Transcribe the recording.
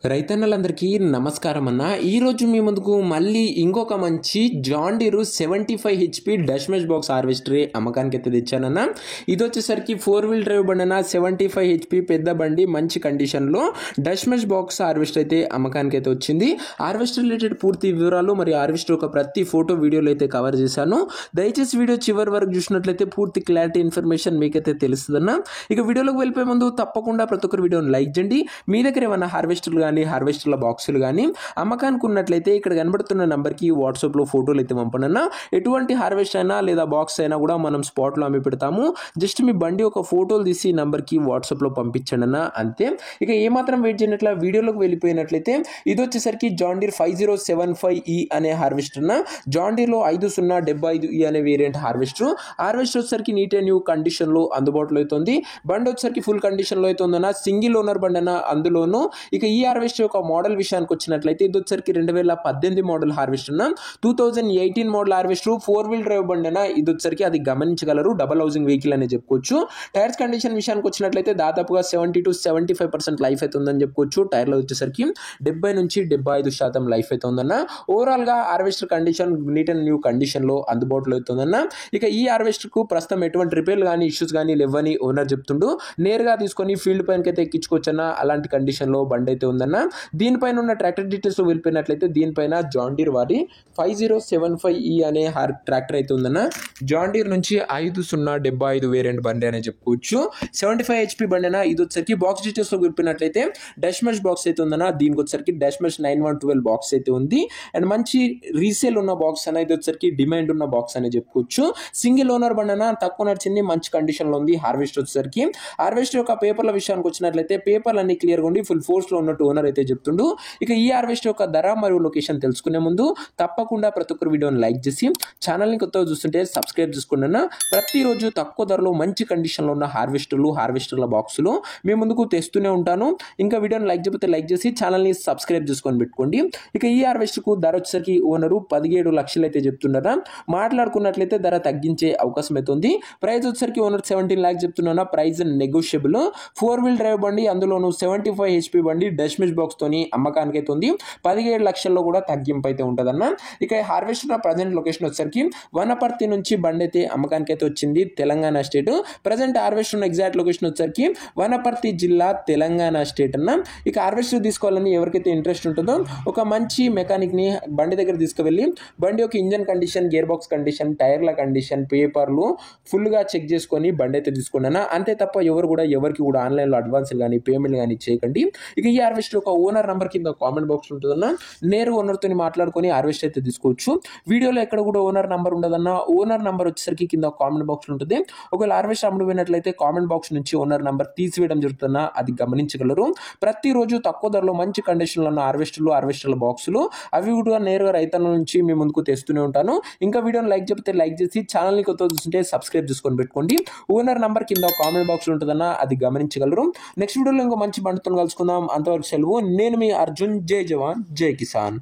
రైతన్నలందరికీ నమస్కారం అన్న. ఈరోజు మీ ముందుకు మళ్ళీ ఇంకొక మంచి John Deere 75 HP Dashmesh box harvester అమ్మకానికి అయితే తెచ్చానన్న. ఇది వచ్చేసరికి 4 వీల్ డ్రైవ్ బండి అన్న. 75 హెచ్పి పెద్ద బండి, మంచి కండిషన్లో డష్ మెష్ బాక్స్ హార్వెస్టర్ అయితే అమ్మకానికి అయితే వచ్చింది. హార్వెస్టర్ రిలేటెడ్ పూర్తి వివరాలు మరియు హార్వెస్టర్ ఒక ప్రతి ఫోటో వీడియోలో అయితే కవర్ చేశాను. దయచేసి వీడియో చివరి వరకు చూసినట్లయితే పూర్తి క్లారిటీ ఇన్ఫర్మేషన్ మీకైతే తెలుస్తుందన్న. ఇక వీడియోలోకి వెళ్ళిపోయే ముందు తప్పకుండా ప్రతి ఒక్కరు వీడియోని లైక్ చేయండి. మీ దగ్గర ఏమైనా హార్వెస్టర్లు హార్వెస్టర్ల బాక్సులు కానీ అమ్మకానికి ఉన్నట్లయితే ఇక్కడ కనబడుతున్న నంబర్కి వాట్సాప్లో ఫోటోలు అయితే పంపనన్నా. ఎటువంటి హార్వెస్టర్ అయినా లేదా బాక్స్ అయినా కూడా మనం స్పాట్లో అమ్మి పెడతాము. జస్ట్ మీ బండి ఒక ఫోటోలు తీసి నంబర్కి వాట్సాప్లో పంపించండి అన్న, అంతే. ఇక ఏమాత్రం వెయిట్ చేయనట్ల వీడియోలోకి వెళ్ళిపోయినట్లయితే ఇది వచ్చేసరికి జాన్ డీర్ 5075E అనే హార్వెస్టర్ అన్న. జాన్ డీర్లో 5075E అనే వేరియంట్ హార్వెస్టర్ వచ్చేసరికి నీట్ అండ్ న్యూ కండిషన్లో అందుబాటులో అవుతుంది. బండి వచ్చేసరికి ఫుల్ కండిషన్లో అవుతుందన్న. సింగిల్ ఓనర్ బండి అన్న అందులోను. ఇక ఈ హార్వెస్టర్ యొక్క మోడల్ విషయానికి వచ్చినట్లయితే ఇది వచ్చరికి 2018 model harvester 2018 model harvester 4 wheel drive బండి అన్న. ఇది వచ్చరికి అది గమనించగలరు, డబల్ హౌసింగ్ వెహికల్ అని చెప్పుకోవచ్చు. టైర్స్ కండిషన్ విషయానికి వచ్చినట్లయితే దాదాపుగా 70 to 75% లైఫ్ అయితే ఉందని చెప్పుకోవచ్చు. టైర్లో వచ్చేసరికి 70 నుంచి 75% లైఫ్ అయితే ఉందన్న. ఓవరాల్ గా harvester condition neat and new condition లో అందుబాటులో అవుతుందన్న. ఇక ఈ హార్వెస్టర్ కు ప్రస్తుతం ఎటువంటి రిపేర్లు కానీ ఇష్యూస్ కానీ లేవని ఓనర్ చెప్తుండు. నేరుగా తీసుకొని ఫీల్డ్ పైనకి అయితే ఎక్కించుకోవచ్చన్న. అలాంటి కండిషన్ లో బండి అయితే ఉందన్న. దీనిపైన ఉన్న ట్రాక్టర్ డీటెయిల్స్ వెళ్ళిపోయినట్లయితే దీనిపైన జాన్ డీర్ వారి 5075E అనే ట్రాక్టర్ అయితే ఉందన్న. జాన్ డీర్ నుంచి 5075 వేరియంట్ బండి అని చెప్పుకోవచ్చు. 75 హెచ్పి బండి అన్న. ఇది వచ్చరికి బాక్స్ డీటెయిల్స్ లో వెళ్ళిపోయినట్లయితే డష్ మెష్ బాక్స్ అయితే ఉందన్న. దీనికి వచ్చరికి డష్ మెష్ 9112 బాక్స్ అయితే ఉంది. అండ్ మంచి రీసేల్ ఉన్న బాక్స్ అన్న. ఇది వచ్చరికి డిమాండ్ ఉన్న బాక్స్ అని చెప్పుకోవచ్చు. సింగిల్ ఓనర్ బండి అన్న. తక్కువ నడిచింది, మంచి కండిషన్ లో ఉంది. హార్వెస్టర్ వచ్చేసరికి హార్వెస్టర్ యొక్క పేపర్ల విషయానికి వచ్చినట్లయితే పేపర్లు అన్ని క్లియర్ గా ఉండి ఫుల్ ఫోర్స్ లో ఉన్నట్టు ఓనర్ అయితే చెప్తుండు. ఇక ఈ హార్వెస్టర్ యొక్క ధర మరియు లొకేషన్ తెలుసుకునే ముందు తప్పకుండా ప్రతి ఒక్కరు వీడియోని లైక్ చేసి ఛానల్ని కొత్తగా చూస్తుంటే సబ్స్క్రైబ్ చేసుకోండి. ప్రతిరోజు తక్కువ ధరలో మంచి కండిషన్లో ఉన్న హార్వెస్టర్ల బాక్సులు మీ ముందుకు తెస్తూనే ఉంటాను. ఇంకా వీడియోని లైక్ చేయకపోతే లైక్ చేసి ఛానల్ని సబ్స్క్రైబ్ చేసుకొని పెట్టుకోండి. ఇక ఈ హార్వెస్టర్కు ధర వచ్చేసరికి ఓనరు 17 లక్షలు అయితే చెప్తున్నారా. మాట్లాడుకున్నట్లయితే ధర తగ్గించే అవకాశం అయితే ఉంది. ప్రైస్ వచ్చేసరికి ఓనర్ 17 లాక్స్ చెప్తున్నా. Price negotiable. 4 వీల్ డ్రైవ్ బండి, అందులోను 75 హెచ్పి బండి డష్ మెష్ బాక్స్ తోని అమ్మకానికి అయితే ఉంది. 17 లక్షల్లో కూడా తగ్గింపు అయితే ఉంటుందన్న. ఇక హార్వెస్టర్ ప్రజెంట్ లొకేషన్ వచ్చేసరికి వనపర్తి నుంచి బండి అయితే అమ్మకానికి అయితే వచ్చింది, Telangana state. Present harvester exact location వచ్చేసరికి వనపర్తి జిల్లా, తెలంగాణ స్టేట్ అన్న. ఇక హార్వెస్టర్ తీసుకోవాలని ఎవరికైతే ఇంట్రెస్ట్ ఉంటుందో ఒక మంచి మెకానిక్ ని బండి దగ్గర తీసుకువెళ్ళి బండి యొక్క engine condition, gear box condition, టైర్ల కండిషన్, పేపర్లు ఫుల్ గా చెక్ చేసుకొని బండి అయితే తీసుకున్నాను. అంతే తప్ప ఎవరికి కూడా ఆన్లైన్ లో అడ్వాన్స్ కానీ పేమెంట్ కానీ చేయకండి. ఇక ఈ హార్వెస్టర్ ఒక ఓనర్ నంబర్ కింద కామెంట్ బాక్స్ ఉంటుందన్న. నేరుగా ఓనర్ తో మాట్లాడుకొని హార్వెస్టర్ అయితే తీసుకోవచ్చు. వీడియోలో ఎక్కడ కూడా ఓనర్ నంబర్ ఉండదన్న. ఓనర్ నంబర్ వచ్చేసరికి కింద కామెంట్ బాక్స్ ఉంటుంది. ఒకవేళ హార్వెస్టర్ అమ్ముడు పోయినట్లయితే కామెంట్ బాక్స్ నుంచి ఓనర్ నంబర్ తీసివేయడం జరుగుతుందన్న, అది గమనించగలరు. ప్రతిరోజు తక్కువ ధరలో మంచి కండిషన్ లో ఉన్న హార్వెస్టర్ల బాక్సులు అవి కూడా నేరుగా రైతుల నుంచి మీ ముందుకు తెస్తూనే ఉంటాను. ఇంకా వీడియోని లైక్ చెప్తే లైక్ చేసి ఛానల్ని కొత్తగా చూస్తుంటే సబ్స్క్రైబ్ చేసుకొని పెట్టుకోండి. ఓనర్ నంబర్ కింద కామెంట్ బాక్స్ ఉంటుందన్న, అది గమనించగలరు. నెక్స్ట్ వీడియోలో ఇంకో మంచి బండితో కలుసుకుందాం. అంతవరకు సెలవు. నేను మీ అర్జున్. జై జవాన్, జై కిసాన్.